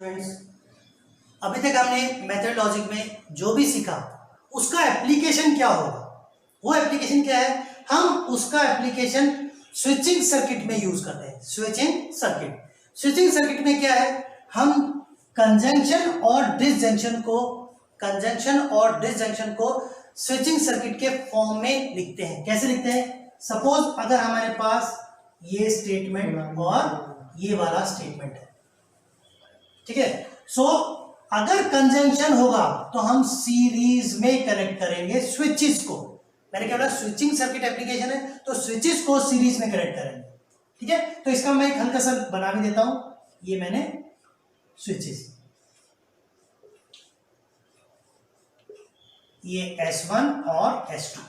Friends, अभी तक हमने मेथड लॉजिक में जो भी सीखा उसका एप्लीकेशन क्या होगा। वो एप्लीकेशन क्या है, हम उसका एप्लीकेशन स्विचिंग सर्किट में यूज करते हैं। स्विचिंग सर्किट में क्या है, हम कंजंक्शन और डिसजंक्शन को स्विचिंग सर्किट के फॉर्म में लिखते हैं। कैसे लिखते हैं, सपोज अगर हमारे पास ये स्टेटमेंट और ये वाला स्टेटमेंट है, ठीक है। सो अगर कंजंक्शन होगा तो हम सीरीज में कनेक्ट करेंगे स्विचेस को। मैंने क्या बोला, स्विचिंग सर्किट एप्लीकेशन है तो स्विचेस को सीरीज में कनेक्ट करेंगे, ठीक है। तो इसका मैं एक हल्का सा बना भी देता हूं। ये मैंने स्विचेस, ये S1 और S2,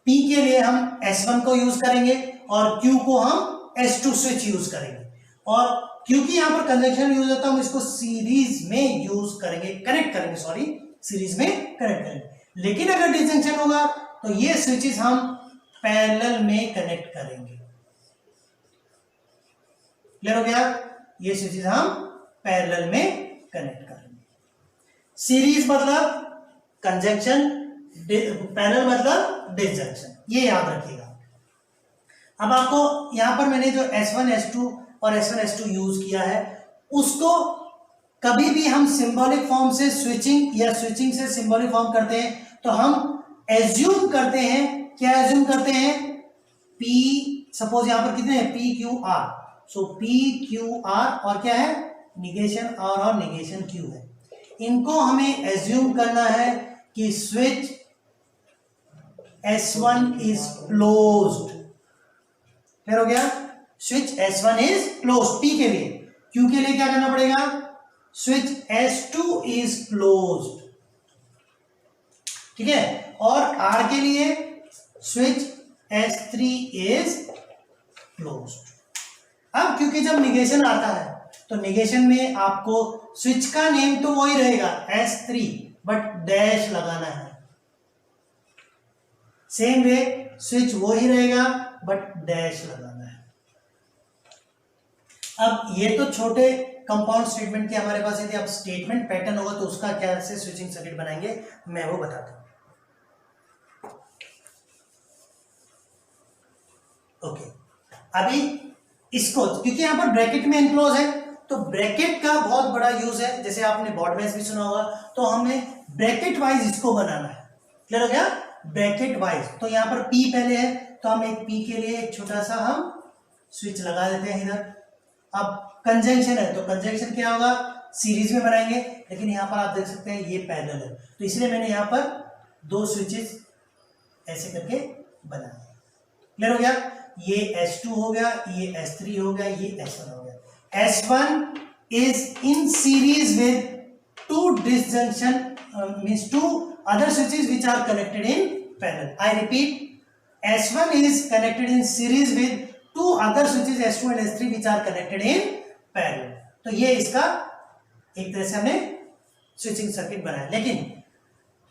P के लिए हम S1 को यूज करेंगे और Q को हम S2 स्विच यूज करेंगे। और क्योंकि यहां पर कंजंक्शन यूज होता है, हम इसको सीरीज में यूज करेंगे, सीरीज में कनेक्ट करेंगे। लेकिन अगर डिसजंक्शन होगा तो ये स्विचेस हम पैरेलल में कनेक्ट करेंगे। क्लियर हो गया, ये स्विचेस हम पैरेलल में कनेक्ट करेंगे। सीरीज मतलब कंजंक्शन, पैरेलल मतलब डिसजंक्शन, ये याद रखिएगा। अब आपको यहां पर मैंने जो S1 S2 और S1 S2 यूज किया है, उसको कभी भी हम सिंबॉलिक फॉर्म से स्विचिंग या स्विचिंग से सिंबॉलिक फॉर्म करते हैं तो हम एज्यूम करते हैं, क्या एज्यूम करते हैं, P, सपोज यहां पर कितने हैं, PQR। सो PQR और क्या है, निगेशन R और निगेशन Q है। इनको हमें एज्यूम करना है कि switch S1 is closed. Clear हो गया, switch S1 is close P के लिए। Q के लिए क्या करना पड़ेगा, स्विच S2 इज क्लोज्ड, ठीक है। और R के लिए स्विच S3 इज क्लोज्ड। अब क्योंकि जब निगेशन आता है तो निगेशन में आपको स्विच का नेम तो वही रहेगा S3, बट डैश लगाना है। सेम वे स्विच वही रहेगा बट डैश लगाना है। अब ये तो छोटे कंपाउंड स्टेटमेंट के हमारे पास, यदि अब स्टेटमेंट पैटर्न होगा तो उसका कैसे स्विचिंग सर्किट बनाएंगे मैं वो बताता हूं। ओके, अभी इसको क्योंकि यहां पर ब्रैकेट में एनक्लोज है तो ब्रैकेट का बहुत बड़ा यूज है। जैसे आपने बॉर्ड वाइज भी सुना होगा, तो हमें ब्रैकेट वाइज इसको बनाना है। क्लियर हो गया, ब्रैकेट वाइज। तो यहां पर P पहले है तो हम एक P के लिए एक छोटा सा हम स्विच लगा देते हैं इधर। अब कंजंक्शन है तो कंजंक्शन क्या होगा, सीरीज में बनाएंगे, लेकिन यहां पर आप देख सकते हैं ये पैरेलल है तो इसलिए मैंने यहां पर दो स्विचेस ऐसे करके बनाए। क्लियर हो गया, ये S2 हो गया, ये S3 हो गया, ये S1 हो गया। S1 is in series with two disjunction means two other switches which are connected in parallel. I repeat, S1 is connected in series with two other switches S2 and S3 which are connected in parallel. तो ये इसका एक तरह से हमने switching circuit बनाया। लेकिन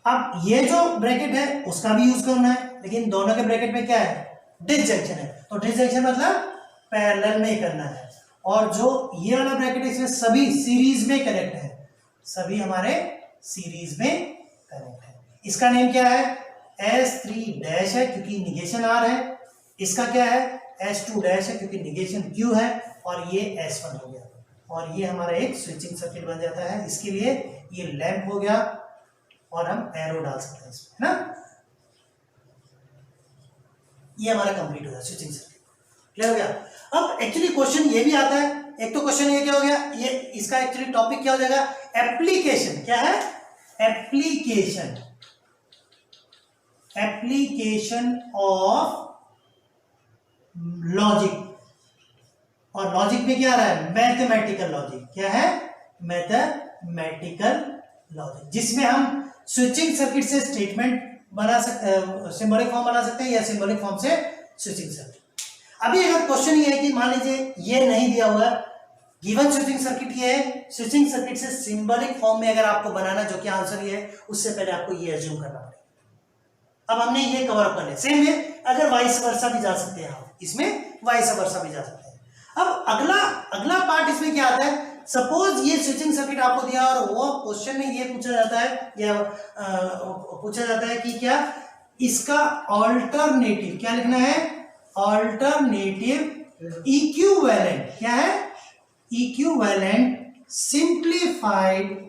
अब ये जो ब्रैकेट है उसका भी यूज करना है, लेकिन दोनों के ब्रैकेट में क्या है, डिसजंक्शन है। तो डिसजंक्शन मतलब पैरेलल में करना है। और जो ये वाला ब्रैकेट है इसमें सभी सीरीज में कनेक्ट है, सभी हमारे सीरीज में कनेक्ट है। इसका नेम क्या है, S3 डैश है क्योंकि निगेशन R है। इसका क्या है, S2 डैश है क्योंकि निगेशन Q है। और ये S1 हो गया और ये हमारा एक स्विचिंग सर्किट बन जाता है। इसके लिए ये लैंप हो गया और हम एरो डाल सकते हैं इसमें, है ना। ये हमारा कंप्लीट हो गया स्विचिंग सर्किट। क्लियर हो गया। अब एक्चुअली क्वेश्चन ये भी आता है, एक तो क्वेश्चन ये क्या हो गया, ये इसका एक्चुअली टॉपिक क्या हो जाएगा, एप्लीकेशन। क्या है, एप्लीकेशन ऑफ लॉजिक। और लॉजिक में क्या आ रहा है, मैथमेटिकल लॉजिक। क्या है, मैथमेटिकल लॉजिक, जिसमें हम स्विचिंग सर्किट से स्टेटमेंट बना सकते, सिंबॉलिक फॉर्म बना सकते हैं या सिंबॉलिक फॉर्म से स्विचिंग सर्किट। अभी अगर क्वेश्चन ये है कि मान लीजिए ये नहीं दिया हुआ, गिवन स्विचिंग सर्किट ये है, स्विचिंग सर्किट से सिंबॉलिक फॉर्म में अगर आपको बनाना, जो कि आंसर ये है, उससे पहले आपको ये एज्यूम करना पड़ेगा। अब हमने ये कवर अप कर लिया। सेम है, अगर वाइस वर्सा भी जा सकते हैं, हम इसमें वाइस वर्सा भी जा सकते हैं। अब अगला पार्ट इसमें क्या आता है, सपोज ये स्विचिंग सर्किट आपको दिया और वो क्वेश्चन में ये पूछा जाता है या पूछा जाता है कि क्या इसका ऑल्टरनेटिव क्या लिखना है, ऑल्टरनेटिव इक्विवेलेंट क्या है, इक्विवेलेंट सिंप्लीफाइड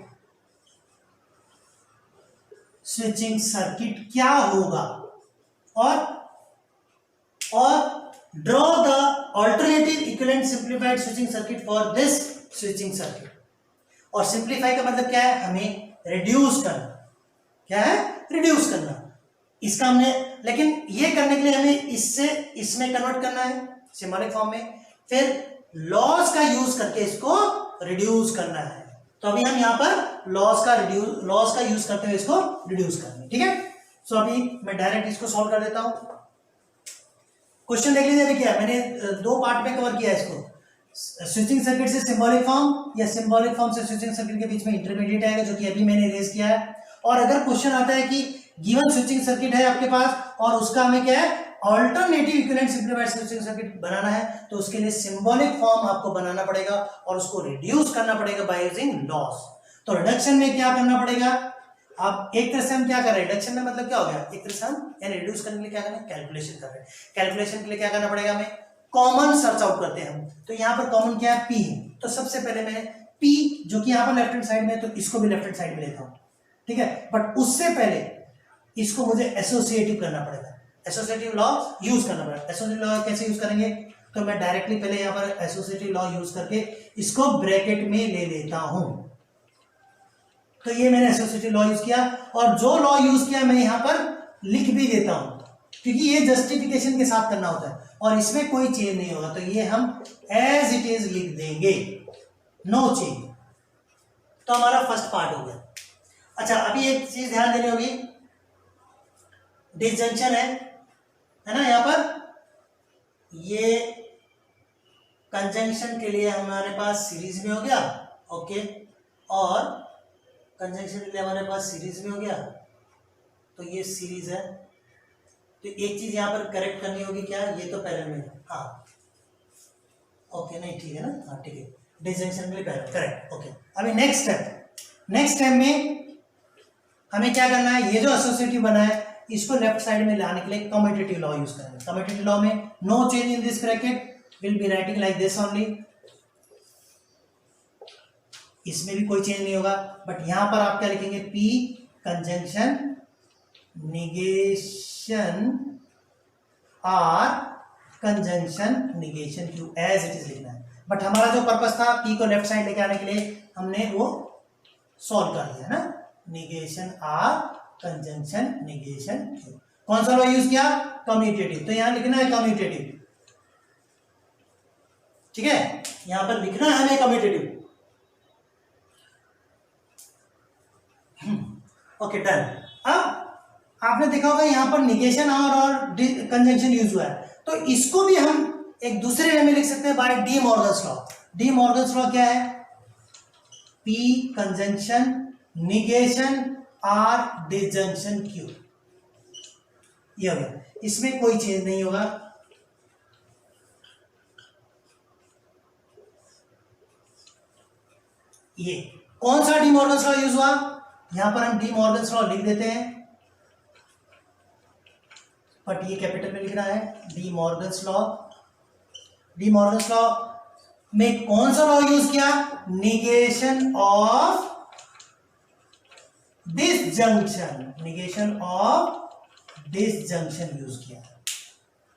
स्विचिंग सर्किट क्या होगा, और draw the alternative equivalent simplified switching circuit for this switching circuit. और सिंप्लीफाई का मतलब क्या है, हमें रिड्यूस करना, क्या है, रिड्यूस करना। इसका हमने, लेकिन ये करने के लिए हमें इससे इसमें कन्वर्ट करना है सिंबॉलिक फॉर्म में, फिर लॉस का यूज करके इसको रिड्यूस करना है। तो अभी हम यहाँ पर लॉस का यूज करते हुए इसको रिड्यूस करेंगे, ठीक है। सो अभी मैं डायरेक्ट इसको सॉल्व कर देता हूं। क्वेश्चन देख लीजिए, अभी क्या है, मैंने दो पार्ट में कवर किया है इसको, स्विचिंग सर्किट से सिंबॉलिक फॉर्म या सिंबॉलिक फॉर्म से स्विचिंग सर्किट के बीच में इंटरमीडिएट आएगा, जो कि अभी मैंने रेज किया है। और अगर क्वेश्चन आता है कि गिवन स्विचिंग सर्किट है आपके पास और उसका हमें क्या है, alternative equivalent simplified switching circuit बनाना है, तो उसके लिए सिंबॉलिक फॉर्म आपको बनाना पड़ेगा और उसको रिड्यूस करना पड़ेगा बाय यूजिंग लॉस। तो रिडक्शन में क्या करना पड़ेगा, आप एक तरह से हम क्या कर रहे हैं, रिडक्शन में मतलब क्या हो गया, एक तरह से हम यानी रिड्यूस करने के लिए क्या करना है, कैलकुलेशन कर रहे हैं। कैलकुलेशन के लिए क्या करना पड़ेगा, हमें कॉमन सर्च आउट करते हैं हम। तो यहाँ पर कॉमन क्या है, पी है। तो सबसे पहले मैं पी जो कि यहाँ पर लेफ्ट हैंड साइड में है, तो इसको भी लेफ्ट हैंड साइड में लेता हूँ, ठीक है। बट उससे पहले इसको मुझे एसोसिएटिव करना पड़ेगा, एसोसिएटिव लॉ यूज करना पड़ेगा। एसोसिएटिव लॉ कैसे यूज करेंगे, तो मैं डायरेक्टली पहले यहाँ पर एसोसिएटिव लॉ यूज करके इसको ब्रैकेट में ले लेता हूं। तो ये मैंने एसोसिएटिव लॉ यूज किया, और जो लॉ यूज किया मैं यहाँ पर लिख भी देता हूं, क्योंकि ये जस्टिफिकेशन के साथ करना होता है और इसमें कोई चेंज नहीं होगा। तो ये हम एज इट इज लिख देंगे, नो चेंज। तो हमारा फर्स्ट पार्ट हो गया। अच्छा, अभी एक चीज ध्यान देनी होगी, डिसजंक्शन है ना, यहाँ पर ये कंजंक्शन के लिए हमारे पास सीरीज में हो गया, ओके, और कंजंक्शन के लिए हमारे पास सीरीज में हो गया, तो ये सीरीज है। तो एक चीज यहाँ पर करेक्ट करनी होगी, क्या, ये तो पैरेलल में, हाँ, ओके, नहीं ठीक है ना, हाँ ठीक है, डिसजंक्शन के लिए पैरेलल, करेक्ट, ओके। अभी नेक्स्ट स्टेप में हमें क्या करना है, ये जो एसोसिएटिव बना है इसको लेफ्ट साइड में लाने के लिए कम्यूटेटिव लॉ यूज करेंगे। कम्यूटेटिव लॉ में no change in this bracket, will be writing like this only, इसमें भी कोई चेंज नहीं होगा। बट यहां पर आप क्या लिखेंगे, P conjunction negation R conjunction negation Q, as it is लिखना है। बट हमारा जो पर्पस था पी को लेफ्ट साइड लेके आने के लिए, हमने वो सॉल्व कर लिया ना, negation R conjunction negation Q. कौन सा लॉ यूज किया, कम्यूटेटिव। तो यहां लिखना है कम्यूटेटिव, ठीक है, यहां पर लिखना है हमें कम्यूटेटिव, ओके, डन। अब आपने देखा होगा यहां पर निगेशन और कंजंक्शन यूज हुआ है, तो इसको भी हम एक दूसरे वे में लिख सकते हैं by De Morgan's law. De Morgan's law क्या है, P conjunction negation R disjunction Q, ये हो गया, इसमें कोई चेंज नहीं होगा। ये कौन सा डी मॉर्गन्स लॉ यूज हुआ, यहां पर हम डी मॉर्गन्स लॉ लिख देते हैं, बट ये कैपिटल में लिखना है, D Morgan's law. De Morgan's law में कौन सा लॉ यूज किया, negation of disjunction, negation of disjunction use किया,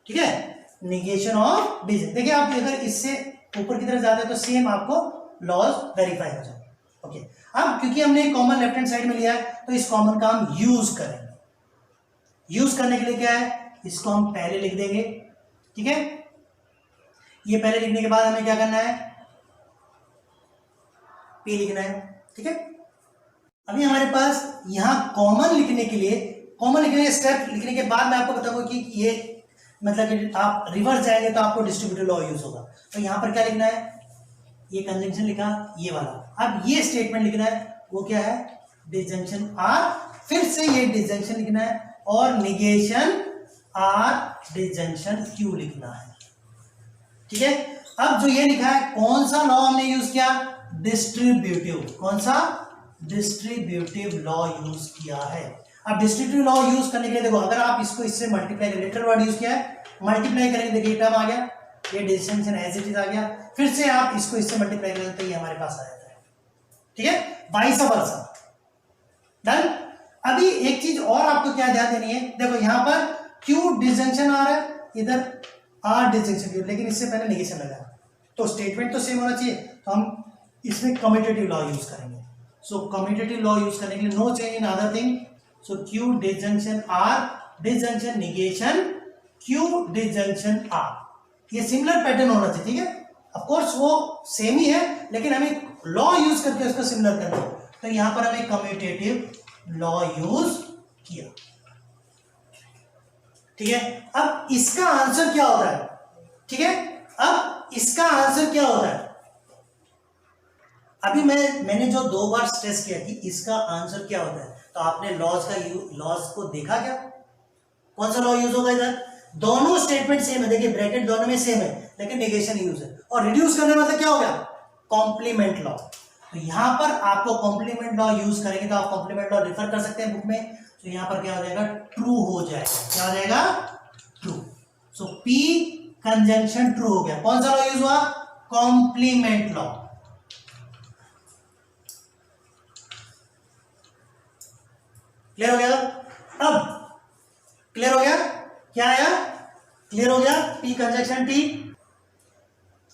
ठीक है, निगेशन ऑफ डिसजंक्शन। देखिए आप अगर इससे ऊपर की तरफ जाते हैं तो सेम आपको लॉज वेरीफाई हो जाए, ओके। अब क्योंकि हमने कॉमन लेफ्ट हैंड साइड में लिया है, तो इस कॉमन का हम यूज करेंगे। यूज करने के लिए क्या है, इसको हम पहले लिख देंगे, ठीक है। ये पहले लिखने के बाद हमें क्या करना है, पी लिखना है, ठीक है। अभी हमारे पास यहां कॉमन लिखने के लिए, कॉमन लिखने के स्टेप लिखने के बाद मैं आपको बताऊंगा कि ये मतलब कि आप रिवर्स जाएंगे तो आपको डिस्ट्रीब्यूटिव लॉ यूज होगा। तो यहां पर क्या लिखना है, ये कंजंक्शन लिखा, ये वाला। अब ये स्टेटमेंट लिखना है, वो क्या है, डिसजंक्शन आर, फिर से ये डिसजंक्शन लिखना है, और निगेशन आर डिसजंक्शन क्यू लिखना है, ठीक है। अब जो ये लिखा है, कौन सा लॉ हमने यूज किया, डिस्ट्रीब्यूटिव, कौन सा, डिस्ट्रीब्यूटिव लॉ यूज किया है। अब डिस्ट्रीब्यूटिव लॉ यूज करने के लिए देखो, अगर आप इसको इससे मल्टीप्लाई करें, लिटिल वर्ड यूज किया है, मल्टीप्लाई करेंगे, देखिए टर्म आ गया, ये डिस्टिंक्शन एज इट इज आ गया, फिर से आप इसको इससे मल्टीप्लाई करें तो ये हमारे पास आ जाता है, ठीक है, वाइस वर्सा। डन। अभी एक चीज और आपको क्या ध्यान देनी है, देखो यहां पर क्यू डिसजंक्शन आ रहा है, इधर आर डिसजंक्शन क्यू, लेकिन इससे पहले नेगेशन लगा, तो स्टेटमेंट तो सेम होना चाहिए, तो हम इसमें कम्यूटेटिव लॉ यूज करेंगे। सो कम्यूटेटिव लॉ यूज करने के लिए no change in other thing, so Q disjunction R, disjunction negation, Q disjunction R, ये सिमिलर पैटर्न होना चाहिए, ठीक है। ऑफ कोर्स वो सेम ही है, लेकिन हमें लॉ यूज करके उसको सिमिलर करना है, तो यहां पर हमें कम्यूटेटिव लॉ यूज किया, ठीक है। अब इसका आंसर क्या होता है, ठीक है, अब इसका आंसर क्या होता है, अभी मैंने जो 2 बार स्ट्रेस किया कि इसका आंसर क्या होता है, तो आपने लॉज को देखा क्या, कौन सा लॉ यूज होगा इधर, दोनों स्टेटमेंट सेम है, देखिए ब्रैकेट दोनों में सेम है, लेकिन नेगेशन यूज है, और रिड्यूस करने मतलब क्या हो गया, कॉम्प्लीमेंट लॉ। तो यहां पर आपको कॉम्प्लीमेंट लॉ यूज करेंगे, तो आप कॉम्प्लीमेंट लॉ रेफर कर सकते हैं बुक में, तो यहां पर क्या हो जाएगा, ट्रू हो जाएगा, क्या हो जाएगा, ट्रू। सो पी कंजंक्शन ट्रू हो गया, कौन सा लॉ यूज हुआ, कॉम्प्लीमेंट लॉ। क्लियर हो गया, अब क्लियर हो गया, क्या आया, क्लियर हो गया, पी कंजंक्शन टी।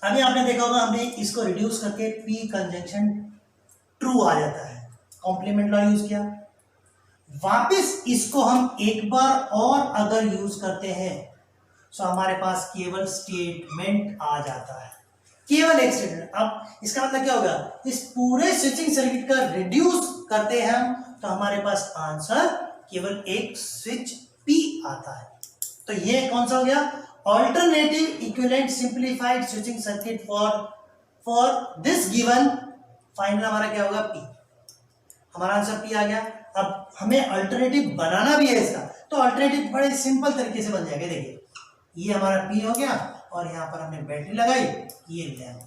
अभी आपने देखा होगा, हमने इसको रिड्यूस करके पी कंजंक्शन ट्रू आ जाता है, कॉम्प्लीमेंट लॉ यूज किया, वापस इसको हम एक बार और अगर यूज करते हैं तो हमारे पास केवल स्टेटमेंट आ जाता है, केवल एक स्टेटमेंट। अब इसका मतलब क्या होगा, इस पूरे स्विचिंग सर्किट का रिड्यूस करते हैं हम, तो हमारे पास आंसर केवल एक स्विच पी आता है। तो ये कौन सा हो गया, alternative equivalent simplified switching circuit for this given, final हमारा क्या होगा, पी, हमारा आंसर पी आ गया। अब हमें अल्टरनेटिव बनाना भी है इसका, तो अल्टरनेटिव बड़े सिंपल तरीके से बन जाएगा, देखिए ये हमारा पी हो गया, और यहां पर हमने बैटरी लगाई, ये लैंप,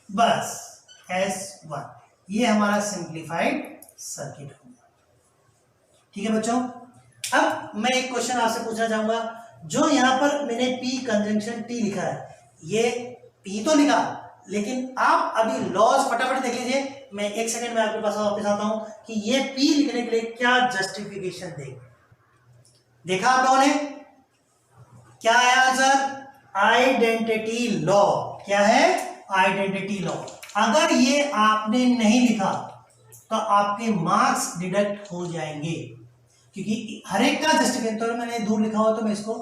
बस S1, ये हमारा सिंप्लीफाइड सर्किट हो गया, ठीक है बच्चों। अब मैं एक क्वेश्चन आपसे पूछना चाहूंगा, जो यहां पर मैंने पी कंजंक्शन टी लिखा है, ये पी तो लिखा, लेकिन आप अभी लॉज फटाफट देख लीजिए, मैं 1 सेकंड में आपके पास वापस आता हूं कि ये पी लिखने के लिए क्या जस्टिफिकेशन देंगे। देखा आप लोगों ने, क्या आया आंसर, आइडेंटिटी लॉ, क्या है, आइडेंटिटी लॉ। अगर ये आपने नहीं लिखा तो आपके मार्क्स डिडक्ट हो जाएंगे, क्योंकि हर एक का जस्टिफिकेशन, तो मैंने दूर लिखा हुआ तो मैं इसको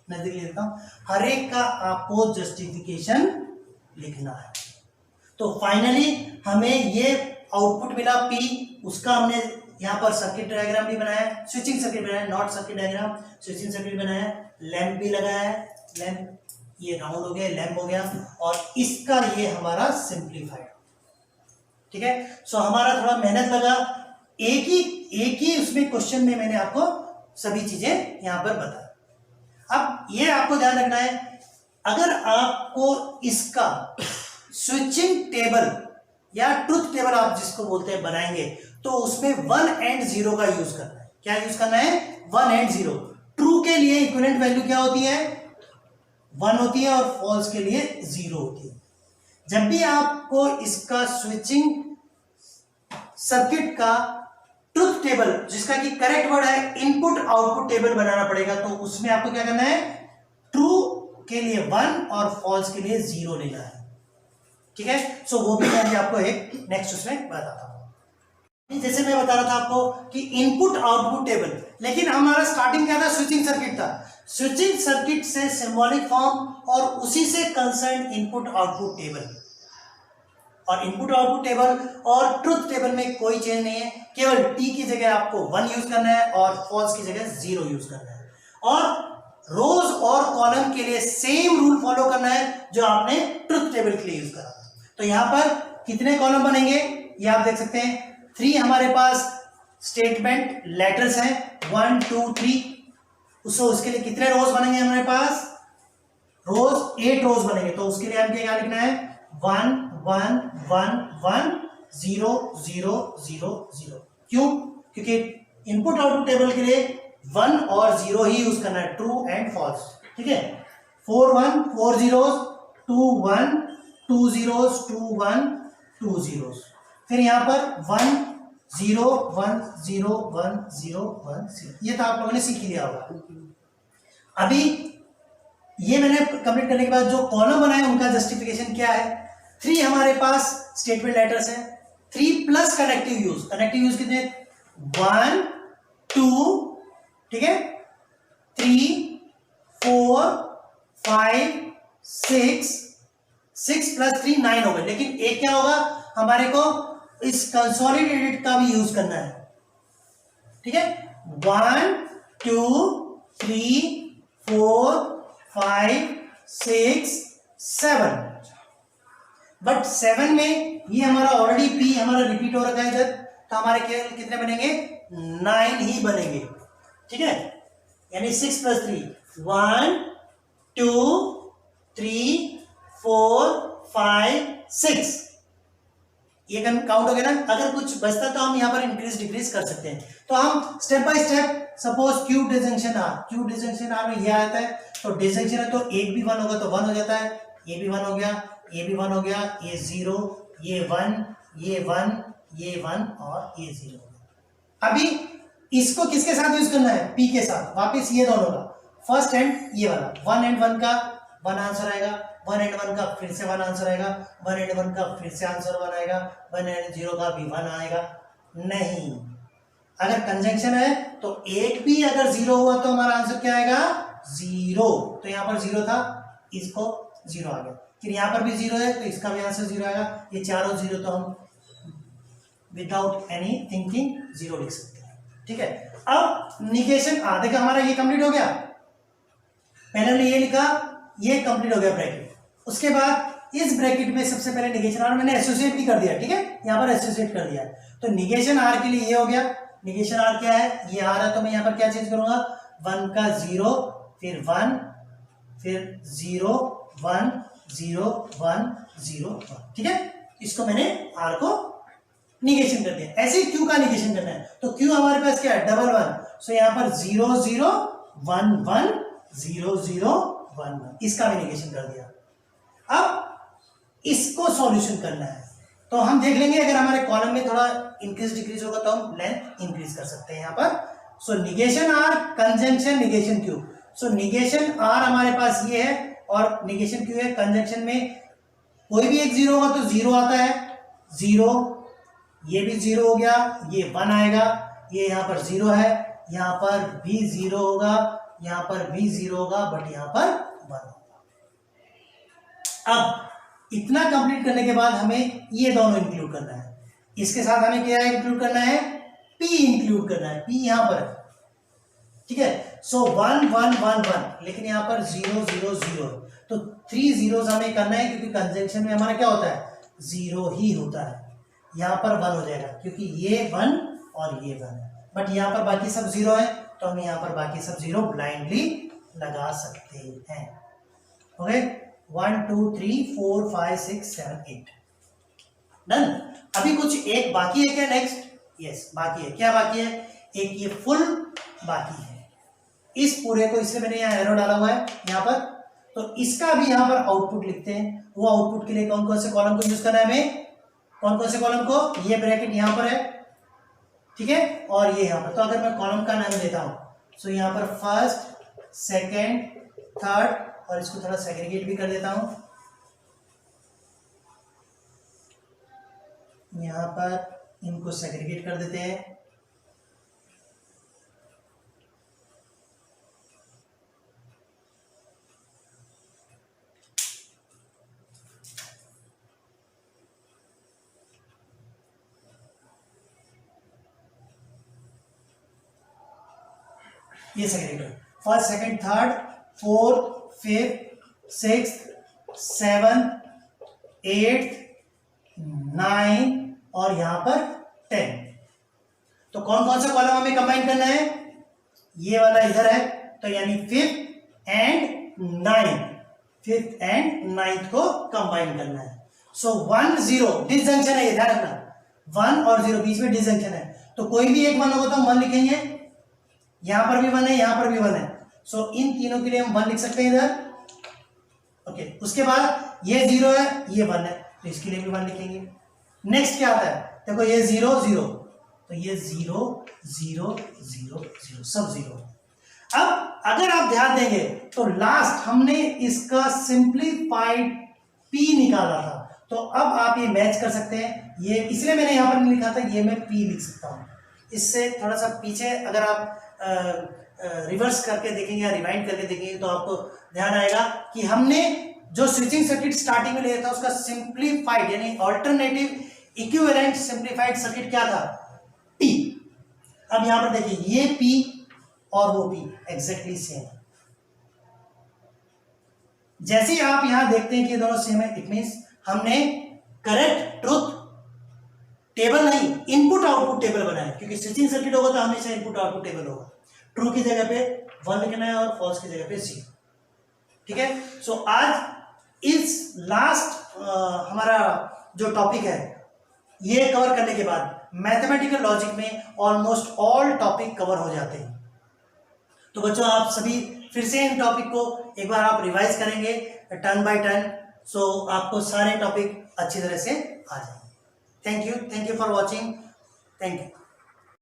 नजदीक ले लेता हूं, हर एक का आपको जस्टिफिकेशन लिखना है। तो फाइनली हमें ये आउटपुट मिला पी, उसका हमने यहाँ पर सर्किट डायग्राम भी बनाया, स्विचिंग सर्किट बनाया, not circuit diagram, switching circuit बनाया, लैंप भी लगाया है, लैंप ये राउंड हो गया, लैंप हो गया, और इसका ये हमारा सिंप्लीफाइड, ठीक है। सो हमारा थोड़ा मेहनत लगा, एक ही उसमें क्वेश्चन में मैंने आपको सभी चीजें यहां पर बता। अब ये आपको ध्यान रखना है, अगर आपको इसका स्विचिंग टेबल या ट्रुथ टेबल आप जिसको बोलते हैं बनाएंगे, तो उसमें 1 and 0 का यूज करना है। क्या यूज करना है, 1 and 0। ट्रू के लिए इक्विवेलेंट वैल्यू क्या होती है, 1 होती है, और फॉल्स के लिए 0 होती है। जब भी आपको इसका स्विचिंग सर्किट का ट्रुथ टेबल, जिसका कि करेक्ट वर्ड है इनपुट आउटपुट टेबल बनाना पड़ेगा, तो उसमें आपको क्या करना है, ट्रू के लिए 1 और फॉल्स के लिए 0 लेना है, ठीक है। सो वो भी मैं आपको एक नेक्स्ट उसमें बताता हूं। जैसे मैं बता रहा था आपको कि इनपुट आउटपुट टेबल, लेकिन हमारा स्टार्टिंग क्या था, स्विचिंग सर्किट था, स्विचिंग सर्किट से सिंबॉलिक फॉर्म और उसी से कंसर्न इनपुट आउटपुट टेबल, और इनपुट आउटपुट टेबल और ट्रुथ टेबल में कोई चेंज नहीं है, केवल टी की जगह आपको 1 यूज करना है और फॉल्स की जगह 0 यूज करना है, और रोज और कॉलम के लिए सेम रूल फॉलो करना है जो आपने ट्रुथ टेबल के लिए यूज करा। तो यहां पर कितने कॉलम बनेंगे, ये आप देख सकते हैं, 3 हमारे पास स्टेटमेंट लेटर्स हैं, 1 2 3, उसके लिए कितने रोज बनेंगे हमारे पास, रोज 8 रोज बनेंगे, तो उसके लिए हम क्या लिखना है, 1 1 1 1 0 0 0 0। क्यों? क्योंकि इनपुट आउटपुट टेबल के लिए 1 और 0 ही यूज करना है, ट्रू एंड फॉल्स। ठीक है, 4 1 4 zeros, 2 1 2 zeros, 2 1 2 zeros। फिर यहां पर 1 0 1 0 1 0 1 0। ये तो आप लोगों ने सीख लिया होगा। अभी ये मैंने कंप्लीट करने के बाद जो कॉलम बनाए उनका जस्टिफिकेशन क्या है। 3 हमारे पास स्टेटमेंट लेटर्स है, 3 plus connective use. Connective use कितने? 1 2, ठीक है, 3 4 5 6, 6 प्लस 3 9 हो गए। लेकिन एक क्या होगा, हमारे को इस कंसोलिडेटेड का भी यूज करना है। ठीक है, 1 2 3 4 5 6 7। बट 7 में ये हमारा ऑलरेडी पी हमारा रिपीट हो रखा है इधर, तो हमारे केवल कितने बनेंगे? 9 ही बनेंगे। ठीक है, यानी 6 प्लस 3 1 2 3 4 5 6। ये काउंट हो गया ना। अगर कुछ बचता तो हम यहाँ पर इंक्रीज डिक्रीज कर सकते हैं। तो हम step by step, suppose Q disjunction R, Q disjunction R में ये आता है, तो डिजंक्शन है तो एक भी 1 होगा तो 1 हो जाता है, ये भी 1 हो गया, ये भी 1 हो गया, ये 0, ये 1, ये 1, ये 1 और ये 0 हो गया। अभी इसको किसके साथ यूज करना है? पी के साथ। वापिस ये दोनों का फर्स्ट एंड ये वाला 1 एंड 1 का 1 आंसर आएगा, 1 एंड 1 का फिर से 1 आंसर आएगा, 1 एंड 1 का फिर से आंसर 1 आएगा, 1 एंड 0 का भी 1 आएगा। नहीं, अगर कंजंक्शन है तो एक भी अगर 0 हुआ तो हमारा आंसर क्या आएगा? 0। तो यहां पर 0 था, इसको 0 आ गया। फिर यहां पर भी 0 है तो इसका भी आंसर 0 आएगा। ये चारों 0 तो हम विदाउट एनी थिंकिंग 0 लिख सकते हैं। ठीक है, अब निगेशन आधे का हमारा ये कंप्लीट हो गया। पहले हमने ये लिखा, ये कंप्लीट हो गया ब्रैकेट। उसके बाद इस ब्रैकेट में सबसे पहले निगेशन आर मैंने एसोसिएट भी कर दिया। ठीक है, यहां पर एसोसिएट कर दिया। तो निगेशन आर के लिए ये हो गया। निगेशन आर क्या है? ये आर है, तो मैं यहां पर क्या चेंज करूंगा? 1 का 0, फिर 1, फिर 0 1 0 1 0 1। ठीक है, इसको मैंने आर को निगेशन कर दिया। ऐसे ही क्यू का निगेशन करना है, तो क्यू हमारे पास क्या है? डबल 1। सो यहां पर 0 0 1 1 0 0 1 1, इसका भी निगेशन कर दिया। अब इसको सॉल्यूशन करना है, तो हम देख लेंगे अगर हमारे कॉलम में थोड़ा इंक्रीज डिक्रीज होगा तो हम लेंथ इंक्रीज कर सकते हैं यहाँ पर। So negation R, conjunction, negation Q. So negation R हमारे पास ये है और निगेशन क्यू है। कंजंक्शन में कोई भी एक 0 होगा तो 0 आता है, 0, ये भी 0 हो गया, ये 1 आएगा, ये यहाँ पर 0 है, यहाँ पर भी 0 होगा, यहाँ पर भी 0 होगा, बट यहाँ पर 1 होगा। अब इतना कंप्लीट करने के बाद हमें ये दोनों इंक्लूड करना है। इसके साथ हमें क्या इंक्लूड करना है? पी इंक्लूड करना है। पी यहां पर है। ठीक है, सो 1 1 1 1, लेकिन यहां पर 0 0 0, तो 3 zeros हमें करना है क्योंकि कंजंक्शन में हमारा क्या होता है? 0 ही होता है। यहां पर 1 हो जाएगा क्योंकि ये 1 और ये 1 है, बट यहां पर बाकी सब 0 है, तो हम यहां पर बाकी सब 0 ब्लाइंडली लगा सकते हैं। Okay, 1 2 3 4 5 6 7 8 done. अभी कुछ एक बाकी है क्या? नेक्स्ट, यस बाकी है। क्या बाकी है? एक ये फुल बाकी है। इस पूरे को, इसलिए मैंने यहाँ एरो डाला हुआ है यहाँ पर, तो इसका भी यहाँ पर आउटपुट लिखते हैं। वो आउटपुट के लिए कौन कौन से कॉलम को यूज करना है हमें? कौन कौन से कॉलम को? ये ब्रैकेट यहाँ पर है, ठीक है, और ये यहाँ पर। तो अगर मैं कॉलम का नाम देता हूं, सो यहाँ पर फर्स्ट, सेकेंड, थर्ड, और इसको थोड़ा सेग्रीगेट भी कर देता हूं। यहां पर इनको सेग्रीगेट कर देते हैं। ये segregate, first, second, third, fourth, fifth, sixth, seventh, eighth, 9 और यहां पर 10। तो कौन कौन सा कॉलम हमें कंबाइन करना है? ये वाला इधर है, तो यानी 5th and 9th, 5th and 9th को कंबाइन करना है। सो 1 0 डिसजंक्शन है, ये ध्यान रखना 1 और 0 बीच में डिसजंक्शन है, तो कोई भी एक 1 होगा तो हम 1 लिखेंगे, यहां पर भी 1 है, यहां पर भी 1 है, सो इन तीनों के लिए हम 1 लिख सकते हैं इधर। ओके, उसके बाद ये 0 है, ये 1 है, तो इसके लिए भी 1 लिखेंगे। नेक्स्ट क्या आता है, देखो ये 0 0, तो ये 0 0 0 0 सब 0। अब अगर आप ध्यान देंगे तो लास्ट हमने इसका सिंप्लीफाइड p निकाला था, तो अब आप ये मैच कर सकते हैं, ये इसलिए मैंने यहां पर नहीं लिखा था, ये मैं p लिख सकता हूं। इससे थोड़ा सा पीछे अगर आप रिवर्स करके देखेंगे या रिवाइंड करके देखेंगे तो आपको ध्यान आएगा कि हमने जो स्विचिंग सर्किट स्टार्टिंग में लिया था उसका सिंप्लीफाइड यानी ऑल्टरनेटिव इक्विवेलेंट सिंप्लीफाइड सर्किट क्या था, p। अब यहां पर देखिए ये p और वो p एग्जैक्टली सेम है। जैसे आप यहां देखते हैं कि ये दोनों सेम है, इट मींस हमने करेक्ट ट्रुथ टेबल नहीं इनपुट आउटपुट टेबल बनाया, क्योंकि स्विचिंग सर्किट होगा तो हमेशा इनपुट आउटपुट टेबल होगा। ट्रू की जगह पे 1 लिखना है और फॉल्स की जगह पे 0। ठीक है, सो आज इस लास्ट हमारा जो टॉपिक है ये कवर करने के बाद मैथमेटिकल लॉजिक में ऑलमोस्ट ऑल टॉपिक कवर हो जाते हैं। तो बच्चों आप सभी फिर से इन टॉपिक को एक बार आप रिवाइज करेंगे टर्न बाय टर्न, सो आपको सारे टॉपिक अच्छी तरह से आ जाएंगे। Thank you for watching, thank you.